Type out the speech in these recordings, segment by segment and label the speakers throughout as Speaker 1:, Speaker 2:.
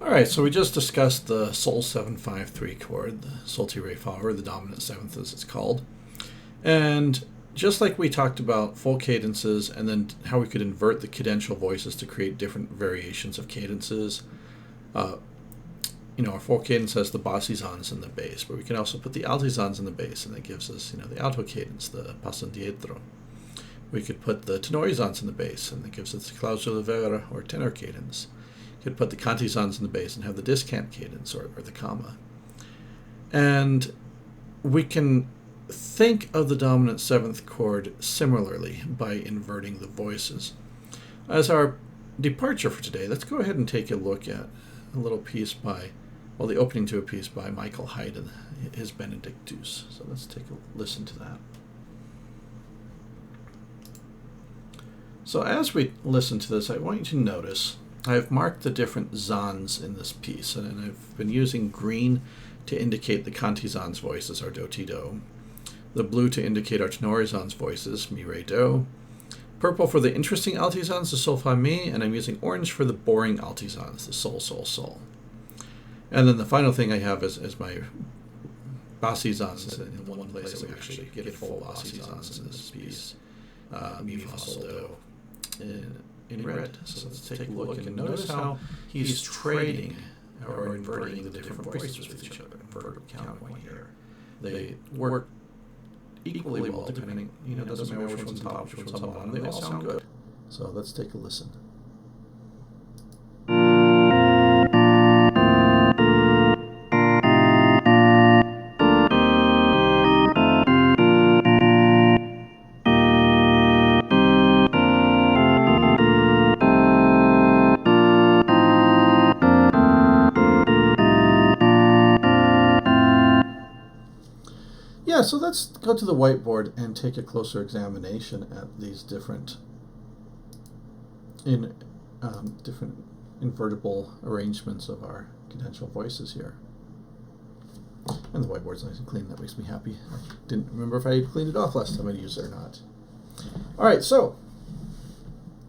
Speaker 1: Alright, so we just discussed the Sol 753 chord, the Sol Ti Re Fa, or the dominant seventh as it's called. And just like we talked about full cadences and then how we could invert the cadential voices to create different variations of cadences, our full cadence has the bassizans in the bass, but we can also put the altizans in the bass, and that gives us, the alto cadence, the passo indietro. We could put the tenorizans in the bass, and that gives us the clausola vera, or tenor cadence. You could put the cantizans in the bass and have the discant cadence, or the comma. And we can think of the dominant seventh chord similarly by inverting the voices. As our departure for today, let's go ahead and take a look at a little piece by, the opening to a piece by Michael Haydn, his Benedictus. So let's take a listen to that. So as we listen to this, I want you to notice I've marked the different zans in this piece, and I've been using green to indicate the cantizans' voices, our do, ti, do. The blue to indicate our tenorizans' voices, mi, re, do. Purple for the interesting altizans, the sol, fa, mi, and I'm using orange for the boring altizans, the sol, sol, sol. And then the final thing I have is my bassizans in one place that we actually get full bassizans in this piece, mi, fa, sol, do, in red. So let's take a look and notice how he's trading or inverting the different voices with each other. Inverted counterpoint here. They work equally well depending, it doesn't matter which one's top, which one's on bottom. They all sound good. So let's take a listen. Yeah, so let's go to the whiteboard and take a closer examination at these different invertible arrangements of our cadential voices here. And the whiteboard's nice and clean. That makes me happy. I didn't remember if I had cleaned it off last time I used it or not. All right, so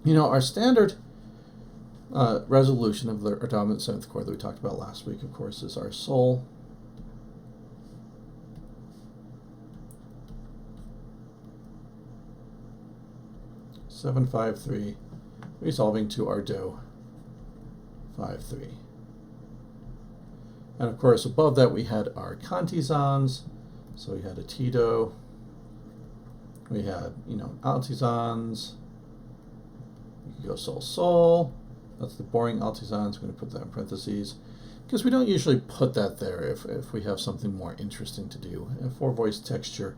Speaker 1: our standard resolution of our dominant seventh chord that we talked about last week, of course, is our sol. Seven, 5, 3, resolving to our do, 5, 3. And of course, above that we had our cantizans. So we had a ti, do. We had, altizans. We could go sol, sol. That's the boring altizans. We're going to put that in parentheses because we don't usually put that there if we have something more interesting to do. A four-voice texture,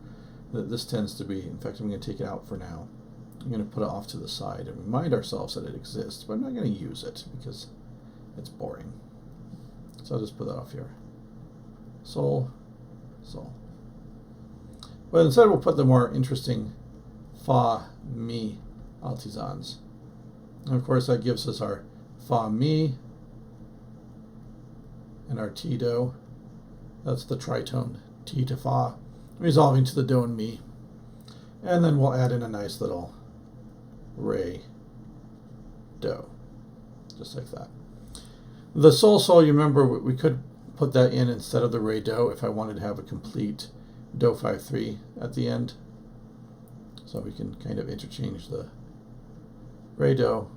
Speaker 1: this tends to be, in fact, I'm going to take it out for now. I'm going to put it off to the side and remind ourselves that it exists, but I'm not going to use it because it's boring. So I'll just put that off here. Sol, sol. But instead we'll put the more interesting fa, mi altizans. And of course that gives us our fa, mi, and our ti, do. That's the tritone, ti to fa, resolving to the do and mi. And then we'll add in a nice little re, do, just like that. The sol, sol, you remember we could put that in instead of the re, do if I wanted to have a complete do, 5, 3 at the end. So we can kind of interchange the re, do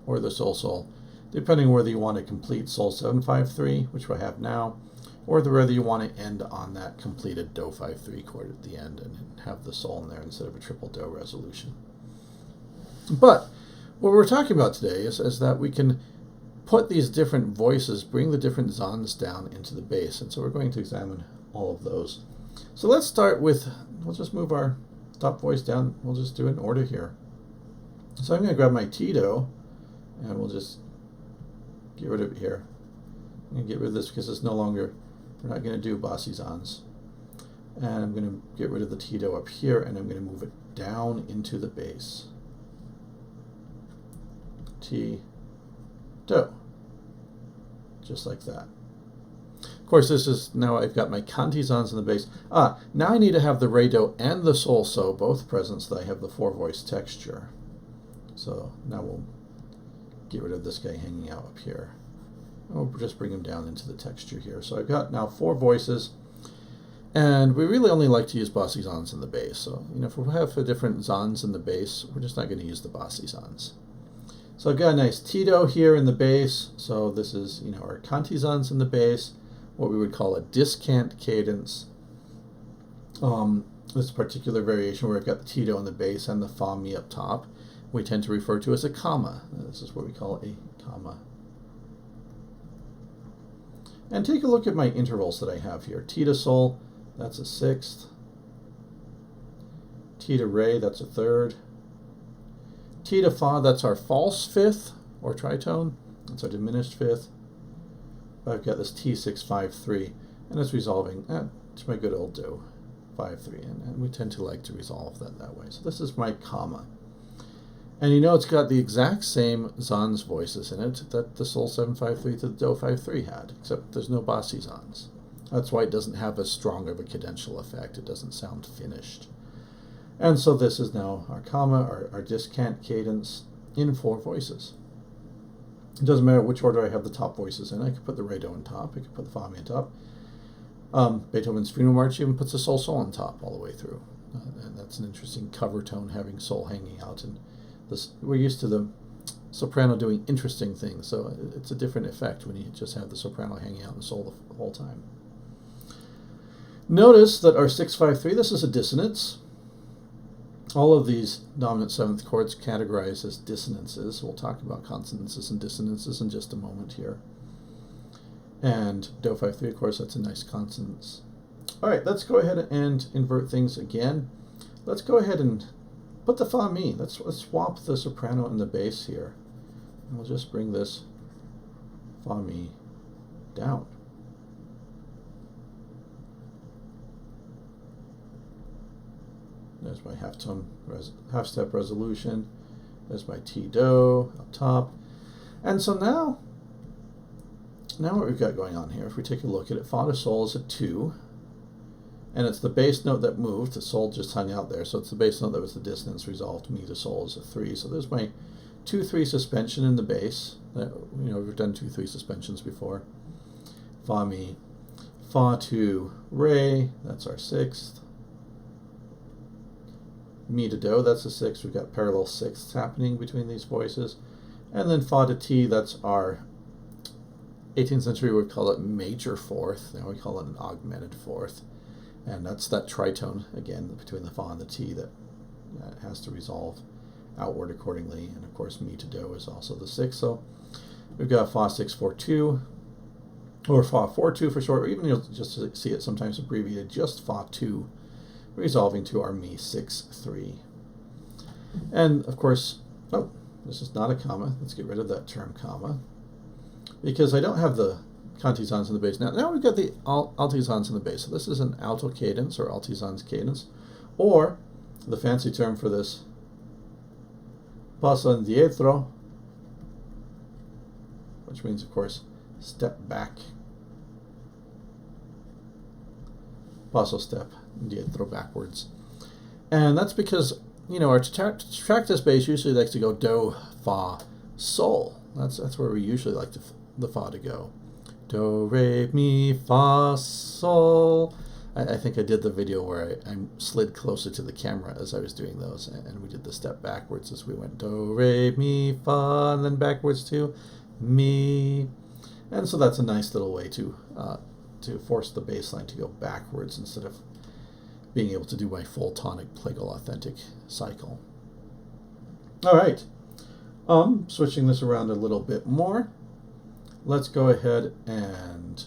Speaker 1: or the sol, sol, depending whether you want a complete sol 7, 5, 3, which we have now, or whether you want to end on that completed do, 5, 3 chord at the end and have the sol in there instead of a triple do resolution. But what we're talking about today is that we can put these different voices, bring the different zans down into the bass. And so we're going to examine all of those. So let's start with, we'll just move our top voice down. We'll just do it in order here. So I'm going to grab my ti, do, and we'll just get rid of it here. I'm going to get rid of this because it's no longer, we're not going to do bassizans. And I'm going to get rid of the ti, do up here, and I'm going to move it down into the bass. Ti, do, just like that. Of course, this is, now I've got my cantizans in the bass. Now I need to have the re, do and the sol, so both present so that I have the four-voice texture. So now we'll get rid of this guy hanging out up here. We'll just bring them down into the texture here. So I've got now 4 voices, and we really only like to use bossy zons in the bass. So, you know, if we have different zons in the bass, we're just not going to use the bossy zons. So I've got a nice Tito here in the bass. So this is, you know, our cantizans in the bass, what we would call a discant cadence. This particular variation where I've got the Tito in the bass and the fa mi up top, we tend to refer to as a comma. This is what we call a comma. And take a look at my intervals that I have here. Ti to sol, that's a 6th. Ti to re, that's a 3rd. Ti to fa, that's our false 5th, or tritone. That's our diminished 5th. I've got this T653, and it's resolving to my good old do, 5-3, and we tend to like to resolve that way. So this is my comma. And you know it's got the exact same zons voices in it that the sol 753 to the do 5-3 had, except there's no bossy zons. That's why it doesn't have as strong of a cadential effect. It doesn't sound finished. And so this is now our comma, our discant cadence in 4 voices. It doesn't matter which order I have the top voices in. I could put the re do on top. I could put the fa mi on top. Beethoven's Funeral March even puts the sol on top all the way through. And that's an interesting cover tone, having sol hanging out. And this, we're used to the soprano doing interesting things, so it's a different effect when you just have the soprano hanging out and sol the whole time. Notice that our 6-5-3, this is a dissonance. All of these dominant 7th chords categorized as dissonances. We'll talk about consonances and dissonances in just a moment here. And do 5-3, of course, that's a nice consonance. All right, let's go ahead and invert things again. Let's go ahead and put the fa mi. Let's swap the soprano and the bass here. And we'll just bring this fa mi down. There's my half-step resolution. There's my Ti do up top. And so now what we've got going on here, if we take a look at it, fa to sol is a 2. And it's the bass note that moved. The sol just hung out there. So it's the bass note that was the dissonance resolved. Mi to sol is a 3. So there's my 2-3 suspension in the bass. You know, we've done 2-3 suspensions before. Fa mi. Fa to re, that's our 6th. Mi to do, that's a 6th. We've got parallel 6ths happening between these voices. And then fa to ti, that's our 18th century, we would call it major 4th. Now we call it an augmented 4th. And that's that tritone, again, between the fa and the ti that has to resolve outward accordingly. And of course, mi to do is also the 6th. So we've got fa 6-4-2, or fa 4-2 for short, or even you'll just see it sometimes abbreviated, just fa 2, resolving to our mi 6-3. And of course, oh, this is not a comma. Let's get rid of that term comma, because I don't have the cantizans in the bass. Now we've got the altizans in the bass. So this is an alto cadence, or altizans cadence, or the fancy term for this, passo indietro, which means, of course, step back. Passo step, indietro, backwards. And that's because, you know, our tetractist bass usually likes to go do, fa, sol. That's where we usually like the fa to go. Do, re, mi, fa, sol. I think I did the video where I slid closer to the camera as I was doing those, and we did the step backwards as we went do, re, mi, fa, and then backwards to mi. And so that's a nice little way to force the bass line to go backwards instead of being able to do my full tonic plagal authentic cycle. All right, switching this around a little bit more. Let's go ahead and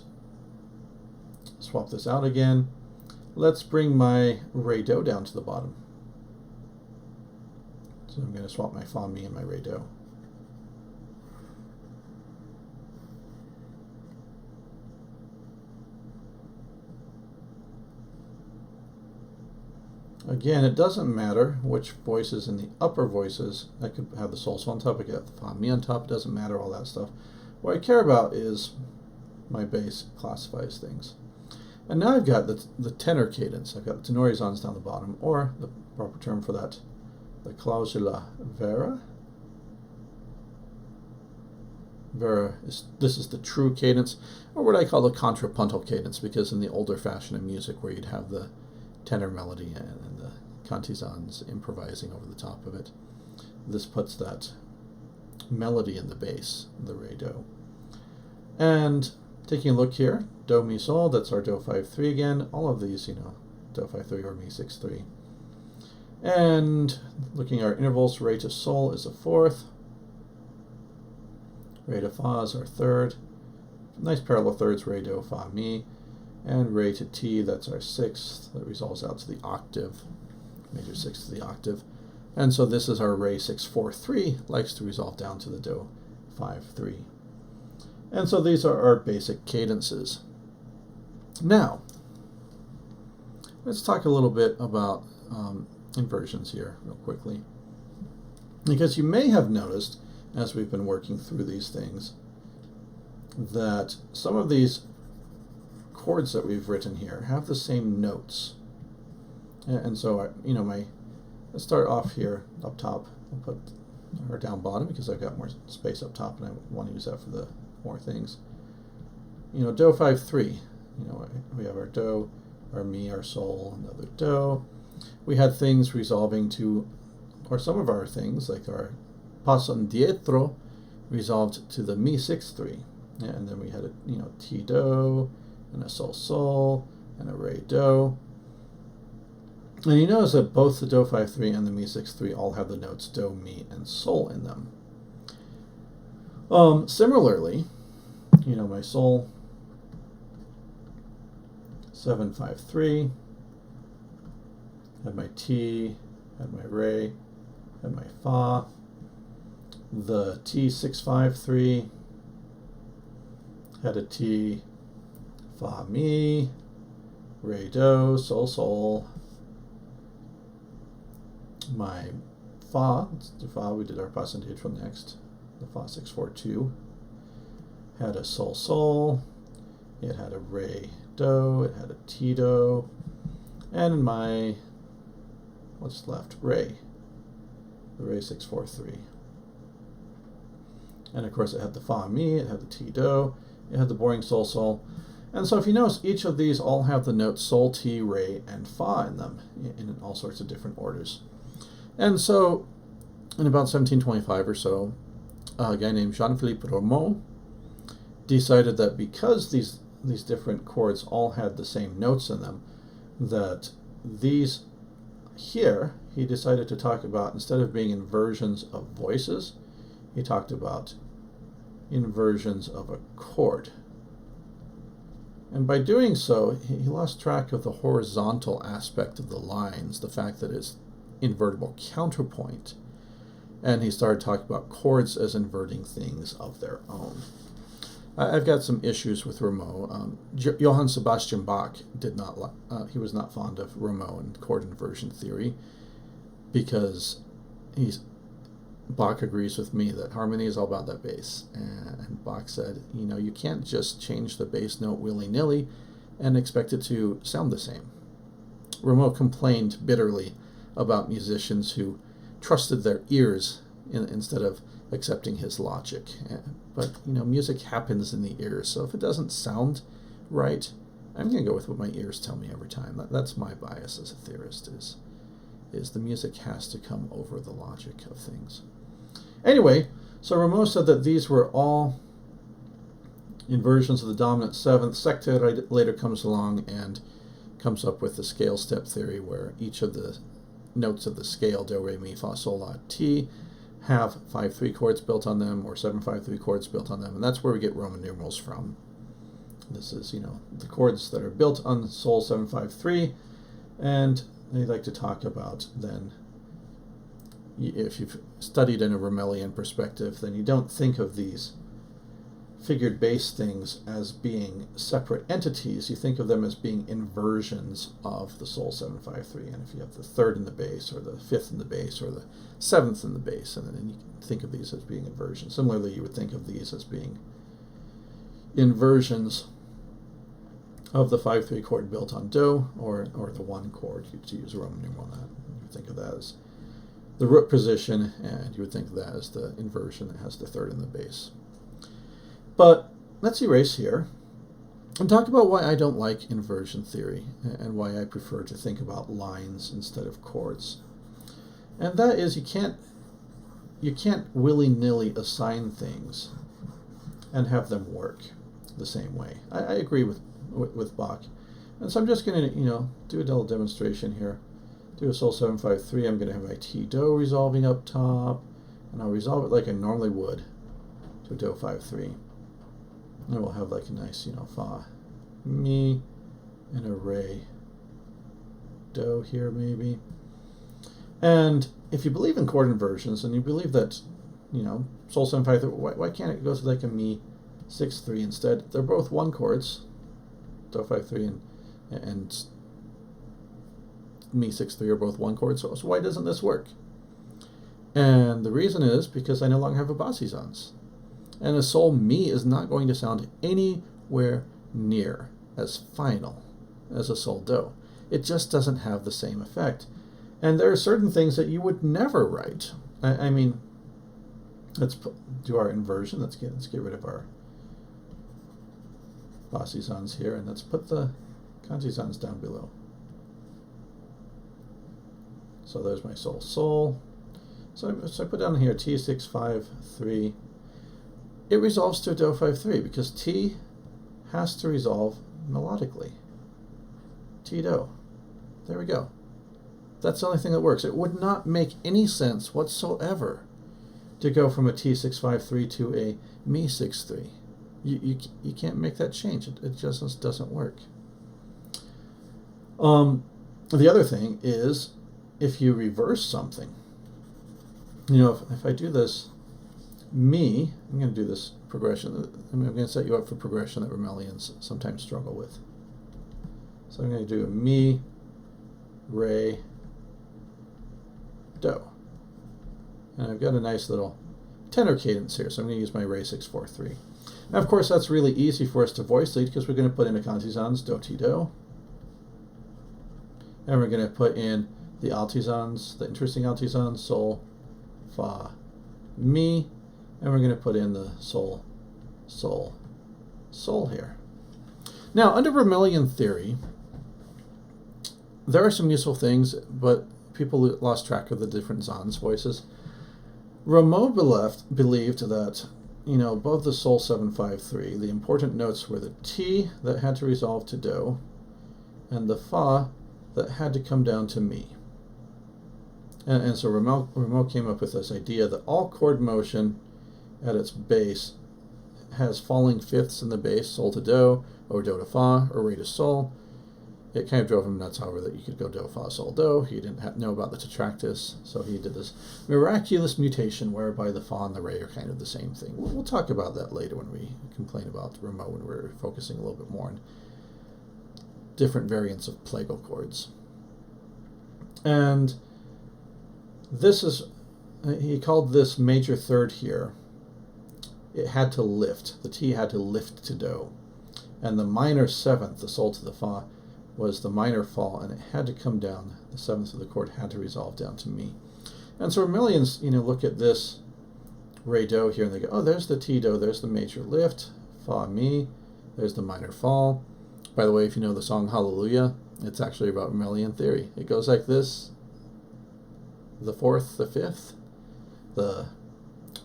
Speaker 1: swap this out again. Let's bring my re do down to the bottom. So I'm going to swap my fa mi and my re do. Again, it doesn't matter which voices in the upper voices. I could have the sol on top, I could have the fa mi on top, it doesn't matter, all that stuff. What I care about is my bass classifies things. And now I've got the tenor cadence. I've got the tenorizans down the bottom, or the proper term for that, the clausula vera. this is the true cadence, or what I call the contrapuntal cadence, because in the older fashion of music where you'd have the tenor melody and the cantizans improvising over the top of it, this puts that melody in the bass, the re do. And taking a look here, do mi sol, that's our do 5-3 again. All of these, do 5-3 or mi 6-3. And looking at our intervals, re to sol is a fourth, re to fa is our third. Nice parallel thirds, re do fa mi, and re to ti, that's our sixth. That resolves out to the octave, major sixth to the octave. And so this is our re 6-4-3, likes to resolve down to the do 5-3. And so these are our basic cadences. Now, let's talk a little bit about inversions here real quickly. Because you may have noticed, as we've been working through these things, that some of these chords that we've written here have the same notes. And so, let's start off here up top. I'll put her down bottom because I've got more space up top and I want to use that for the more things. Do 5-3. We have our do, our mi, our sol, another do. We had things resolving to, or some of our things, like our passo indietro, resolved to the mi 6-3. And then we had a ti do, and a sol sol, and a re do. And you notice that both the do 5-3 and the mi 6-3 all have the notes do, mi, and sol in them. Similarly, my sol 7-5-3, had my ti, had my re, had my fa. The ti 6-5-3 had a ti, fa mi, re do, sol sol. My fa, the fa, we did our passo indietro next. The fa 6-4-2 had a sol sol. It had a re do. It had a ti do. And my, what's left? Re. The re 6-4-3. And of course it had the fa mi. It had the ti do. It had the boring sol sol. And so if you notice, each of these all have the notes sol, ti, re, and fa in them in all sorts of different orders. And so in about 1725 or so, a guy named Jean-Philippe Rameau decided that because these different chords all had the same notes in them, that these here, he decided to talk about, instead of being inversions of voices, he talked about inversions of a chord. And by doing so, he lost track of the horizontal aspect of the lines, the fact that it's invertible counterpoint. And he started talking about chords as inverting things of their own. I've got some issues with Rameau. Johann Sebastian Bach he was not fond of Rameau and chord inversion theory, because Bach agrees with me that harmony is all about that bass. And Bach said, you can't just change the bass note willy-nilly and expect it to sound the same. Rameau complained bitterly about musicians who trusted their ears instead of accepting his logic. But, music happens in the ears, so if it doesn't sound right, I'm going to go with what my ears tell me every time. That's my bias as a theorist, is the music has to come over the logic of things. Anyway, so Rameau said that these were all inversions of the dominant seventh. Sector later comes along and comes up with the scale step theory, where each of the notes of the scale, do, re, mi, fa, sol, la, ti, have 5-3 chords built on them, or 7-5-3 chords built on them, and that's where we get Roman numerals from. This is, the chords that are built on sol 7-5-3, and they like to talk about then, if you've studied in a Ramellian perspective, then you don't think of these figured bass things as being separate entities. You think of them as being inversions of the sol 7-5-3. And if you have the third in the bass, or the fifth in the bass, or the seventh in the bass, and then you can think of these as being inversions. Similarly, you would think of these as being inversions of the 5-3 chord built on do, or the one chord, to use a Roman numeral on that. You think of that as the root position, and you would think of that as the inversion that has the third in the bass. But let's erase here and talk about why I don't like inversion theory and why I prefer to think about lines instead of chords. And that is, you can't willy-nilly assign things and have them work the same way. I agree with Bach. And so I'm just going to, do a little demonstration here. Do a Sol 753. I'm going to have my T Do resolving up top, and I'll resolve it like I normally would to a Do 5-3. And we'll have like a nice, Fa, Mi, and a Re, Do here maybe. And if you believe in chord inversions and you believe that, Sol 753, why can't it go to like a Mi 6-3 instead? They're both one chords, Do 5-3 and Mi 6-3 are both one chord, so why doesn't this work? And the reason is because I no longer have a bassizans. And a Sol Mi is not going to sound anywhere near as final as a Sol Do. It just doesn't have the same effect. And there are certain things that you would never write. I mean, let's do our inversion. Let's get rid of our bassizans here, and let's put the cantizans down below. So there's my Sol Sol. So I put down here T6-5-3. It resolves to a Do 5-3 because T has to resolve melodically. T Do. There we go. That's the only thing that works. It would not make any sense whatsoever to go from a T6-5-3 to a Mi 6-3. You can't make that change. It just doesn't work. The other thing is, if you reverse something, if I do this Mi, I'm going to do this progression. I'm going to set you up for progression that Romellians sometimes struggle with. So I'm going to do a Mi, Re, Do. And I've got a nice little tenor cadence here, so I'm going to use my Re 6-4-3. Now, of course, that's really easy for us to voice lead because we're going to put in a cantizans, Do, Ti, Do. And we're going to put in the altizans, the interesting altizans, Sol, Fa, Mi, and we're going to put in the Sol, Sol, Sol here. Now, under Romellian theory, there are some useful things, but people lost track of the different Zans voices. Rameau believed that, above the Sol 7-5-3, the important notes were the T that had to resolve to Do, and the Fa that had to come down to Mi. And so Rameau came up with this idea that all chord motion at its base has falling fifths in the bass, Sol to Do, or Do to Fa, or Re to Sol. It kind of drove him nuts, however, that you could go Do, Fa, Sol, Do. He didn't know about the tetractys, so he did this miraculous mutation whereby the Fa and the Re are kind of the same thing. We'll talk about that later when we complain about Rameau, when we're focusing a little bit more on different variants of plagal chords. And this is, he called this major third here, it had to lift. The T had to lift to Do. And the minor seventh, the Sol to the Fa, was the minor fall, and it had to come down. The seventh of the chord had to resolve down to Mi. And so Romellians, look at this Re Do here, and they go, oh, there's the Ti Do, there's the major lift, Fa, Mi, there's the minor fall. By the way, if you know the song Hallelujah, it's actually about Romellian theory. It goes like this: the fourth, the fifth, the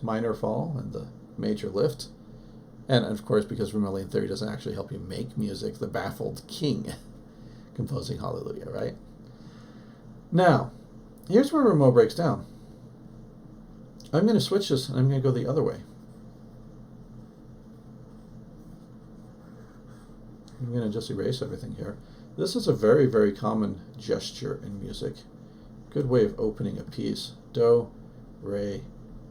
Speaker 1: minor fall, and the major lift. And of course, because Romellian theory doesn't actually help you make music, the baffled king composing Hallelujah, right? Now, here's where Rameau breaks down. I'm going to switch this, and I'm going to go the other way. I'm going to just erase everything here. This is a very, very common gesture in music. Good way of opening a piece. Do, Re,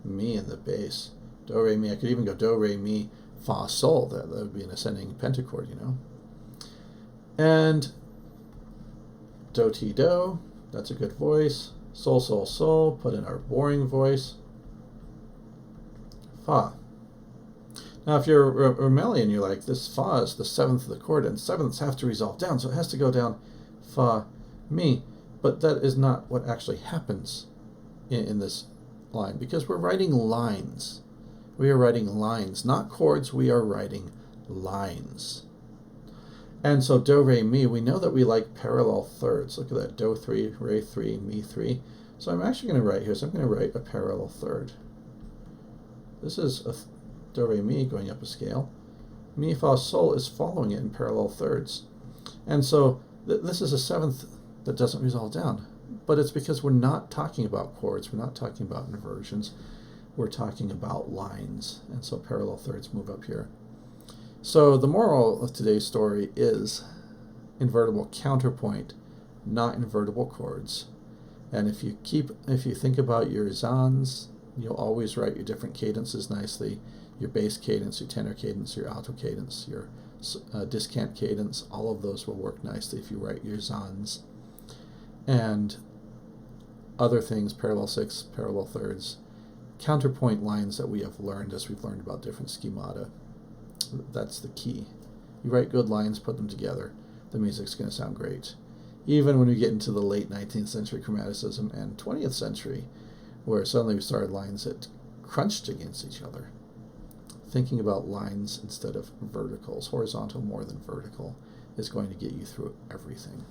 Speaker 1: Mi in the bass. Do, Re, Mi. I could even go Do, Re, Mi, Fa, Sol. That would be an ascending pentachord, And Do, Ti, Do. That's a good voice. Sol, Sol, Sol. Put in our boring voice. Fa. Now, if you're Romellian, you're like, this Fa is the seventh of the chord, and sevenths have to resolve down, so it has to go down Fa, Mi. But that is not what actually happens in this line, because we're writing lines. We are writing lines, not chords. We are writing lines. And so do, re, mi, we know that we like parallel thirds. Look at that, do 3, re 3, mi 3. So I'm actually going to write here, so I'm going to write a parallel third. This is a do, re, mi going up a scale. Mi, fa, sol is following it in parallel thirds. And so this is a seventh that doesn't resolve down. But it's because we're not talking about chords, we're not talking about inversions, we're talking about lines. And so parallel thirds move up here. So the moral of today's story is invertible counterpoint, not invertible chords. And if you think about your zans, you'll always write your different cadences nicely. Your bass cadence, your tenor cadence, your alto cadence, your discant cadence, all of those will work nicely if you write your zans. And other things, parallel sixths, parallel thirds, counterpoint lines that we have learned as we've learned about different schemata. That's the key. You write good lines, put them together, the music's going to sound great. Even when we get into the late 19th century chromaticism and 20th century, where suddenly we started lines that crunched against each other. Thinking about lines instead of verticals, horizontal more than vertical, is going to get you through everything.